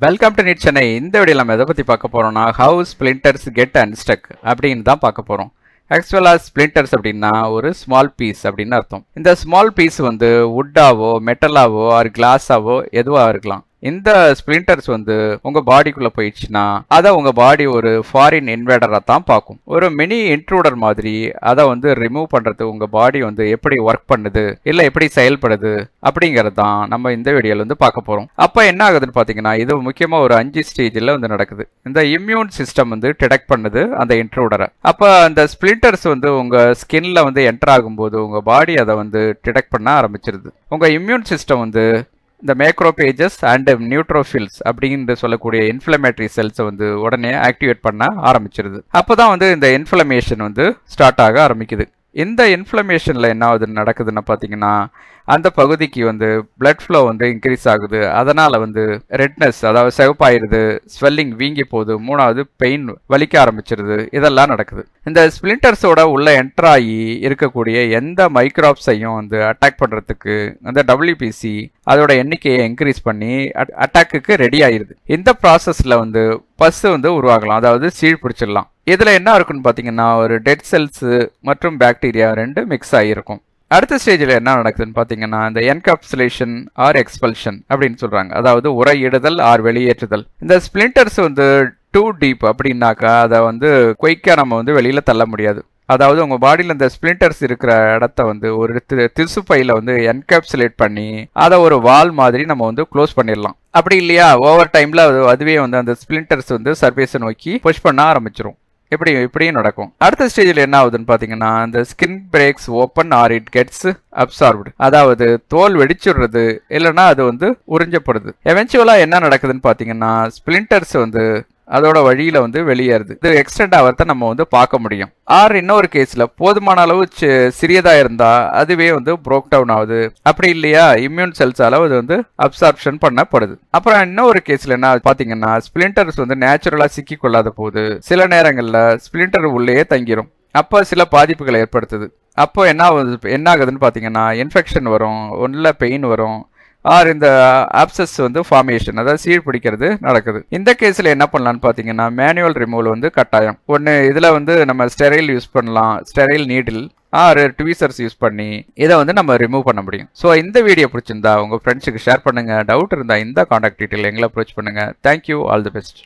Welcome to NEET Chennai. இந்த video நம்ம எதை பற்றி பார்க்க போகிறோம்னா ஹவு ஸ்பிளிண்டர்ஸ் கெட் அன்ஸ்டக் அப்படின்னு தான் பார்க்க போகிறோம். ஆக்சுவலாக ஸ்பிளிண்டர்ஸ் அப்படின்னா ஒரு ஸ்மால் பீஸ் அப்படின்னு அர்த்தம். இந்த ஸ்மால் பீஸ் வந்து வுட்டாவோ மெட்டலாவோ ஆர் கிளாஸாவோ எதுவாக இருக்கலாம். இந்த ஸ்பிளிண்டர்ஸ் வந்து உங்க பாடிக்குள்ள போயிடுச்சுன்னா அதை உங்க பாடி ஒரு ஃபாரின் இன்வேடரா தான் பார்க்கும். ஒரு மினி இன்ட்ரூடர் மாதிரி அதை வந்து ரிமூவ் பண்றது உங்க பாடி வந்து எப்படி ஒர்க் பண்ணுது இல்ல எப்படி செயல்படுது அப்படிங்கிறது தான் நம்ம இந்த வீடியோல வந்து பார்க்க போறோம். அப்ப என்ன ஆகுதுன்னு பாத்தீங்கன்னா இது முக்கியமா ஒரு 5 ஸ்டேஜ்ல வந்து நடக்குது. இந்த இம்யூன் சிஸ்டம் வந்து டிடெக்ட் பண்ணுது அந்த இன்ட்ரூடரை. அப்ப அந்த ஸ்பிளிண்டர்ஸ் வந்து உங்க ஸ்கின்ல வந்து என்டர் ஆகும்போது உங்க பாடி அதை வந்து டிடெக்ட் பண்ண ஆரம்பிச்சிருது. உங்க இம்யூன் சிஸ்டம் வந்து இந்த மேக்ரோபேஜஸ் அண்ட் நியூட்ரோஃபில்ஸ் அப்படின்னு சொல்லக்கூடிய இன்ஃப்ளமேட்டரி செல்ஸை வந்து உடனே ஆக்டிவேட் பண்ண ஆரம்பிச்சிருது. அப்போதான் வந்து இந்த இன்ஃப்ளமேஷன் வந்து ஸ்டார்ட் ஆக ஆரம்பிக்குது. இந்த இன்ஃப்ளமேஷனில் என்ன ஆகுதுன்னு நடக்குதுன்னு பார்த்தீங்கன்னா அந்த பகுதிக்கு வந்து பிளட் ஃப்ளோ வந்து இன்க்ரீஸ் ஆகுது. அதனால் வந்து ரெட்னஸ் அதாவது சிவப்பாயிருது, ஸ்வெல்லிங் வீங்கி போகுது, மூணாவது பெயின் வலிக்க ஆரம்பிச்சிருது. இதெல்லாம் நடக்குது. இந்த ஸ்பிளிண்டர்ஸோட உள்ள என்டர் ஆகி இருக்கக்கூடிய எந்த மைக்ரோப்ஸையும் வந்து அட்டாக் பண்ணுறதுக்கு அந்த டபிள்யூபிசி அதோட எண்ணிக்கையை இன்க்ரீஸ் பண்ணி அட்டாக்குக்கு ரெடி ஆயிருது. இந்த ப்ராசஸில் வந்து பஸ் வந்து உருவாகலாம், அதாவது சீழ் பிடிச்சிடலாம். இதில் என்ன இருக்குன்னு பார்த்தீங்கன்னா ஒரு டெட் செல்ஸு மற்றும் பாக்டீரியா ரெண்டு மிக்ஸ் ஆகியிருக்கும். அடுத்த ஸ்டேஜில் என்ன நடக்குதுன்னு பார்த்தீங்கன்னா இந்த என்கப்சுலேஷன் ஆர் எக்ஸ்பல்ஷன் அப்படின்னு சொல்கிறாங்க. அதாவது உரையிடுதல் ஆர் வெளியேற்றுதல். இந்த ஸ்பிளிண்டர்ஸ் வந்து டூ டீப் அப்படின்னாக்கா அதை வந்து குயிக்காக நம்ம வந்து வெளியில் தள்ள முடியாது. அதாவது உங்கள் பாடியில் இந்த ஸ்பிளிண்டர்ஸ் இருக்கிற இடத்த வந்து ஒரு திசு பையில் வந்து என்கப்சுலேட் பண்ணி அதை ஒரு வால் மாதிரி நம்ம வந்து க்ளோஸ் பண்ணிடலாம். அப்படி இல்லையா ஓவர் டைமில் அதுவே வந்து அந்த ஸ்பிளிண்டர்ஸ் வந்து சர்ஃபேஸை நோக்கி புஷ் பண்ண ஆரம்பிச்சிரும். இப்படியும் நடக்கும். அடுத்த ஸ்டேஜில் என்ன ஆகுதுன்னு பார்த்தீங்கன்னா இந்த skin breaks open or it gets absorbed. அதாவது தோல் வெடிச்சுடுறது இல்லைன்னா அது வந்து உறிஞ்சப்படுது. எவென்ச்சுவலாக என்ன நடக்குதுன்னு பார்த்தீங்கன்னா ஸ்பிளிண்டர்ஸ் வந்து அதோட வழியில வந்து வெளியேறுது. இது எக்ஸ்டெண்ட் ஆகிறத நம்ம வந்து பார்க்க முடியும். ஆர் இன்னொரு கேஸ்ல போதுமான அளவு சிறியதா இருந்தா அதுவே வந்து ப்ரோக் டவுன் ஆகுது. அப்படி இல்லையா இம்யூன் செல்ஸால அது வந்து அப்சார்ப்ஷன் பண்ணப்படுது. அப்புறம் இன்னொரு கேஸ்ல என்ன பாத்தீங்கன்னா ஸ்பிளிண்டர்ஸ் வந்து நேச்சுரலா சிக்கி கொள்ளாத போது சில நேரங்கள்ல ஸ்பிளிண்டர் உள்ளேயே தங்கிரும். அப்போ சில பாதிப்புகளை ஏற்படுத்துது. அப்போ என்ன ஆகுதுன்னு பாத்தீங்கன்னா இன்ஃபெக்ஷன் வரும், ஒன்றுல பெயின் வரும், ஆர் இந்த ஆப்சஸ் வந்து ஃபார்மேஷன் அதாவது சீழ் பிடிக்கிறது நடக்குது. இந்த கேஸில் என்ன பண்ணலான்னு பார்த்தீங்கன்னா மேனுவல் ரிமூவல் வந்து கட்டாயம். ஒன்று இதில் வந்து நம்ம ஸ்டெரைல் யூஸ் பண்ணலாம், sterile needle or tweezers use பண்ணி இதை வந்து நம்ம ரிமூவ் பண்ண முடியும். ஸோ இந்த வீடியோ பிடிச்சிருந்தா உங்கள் ஃப்ரெண்ட்ஸுக்கு ஷேர் பண்ணுங்கள். டவுட் இருந்தால் இந்த காண்டாக்ட் டீட்டெயில் எங்களை அப்ரோச் பண்ணுங்கள். Thank you, all the best.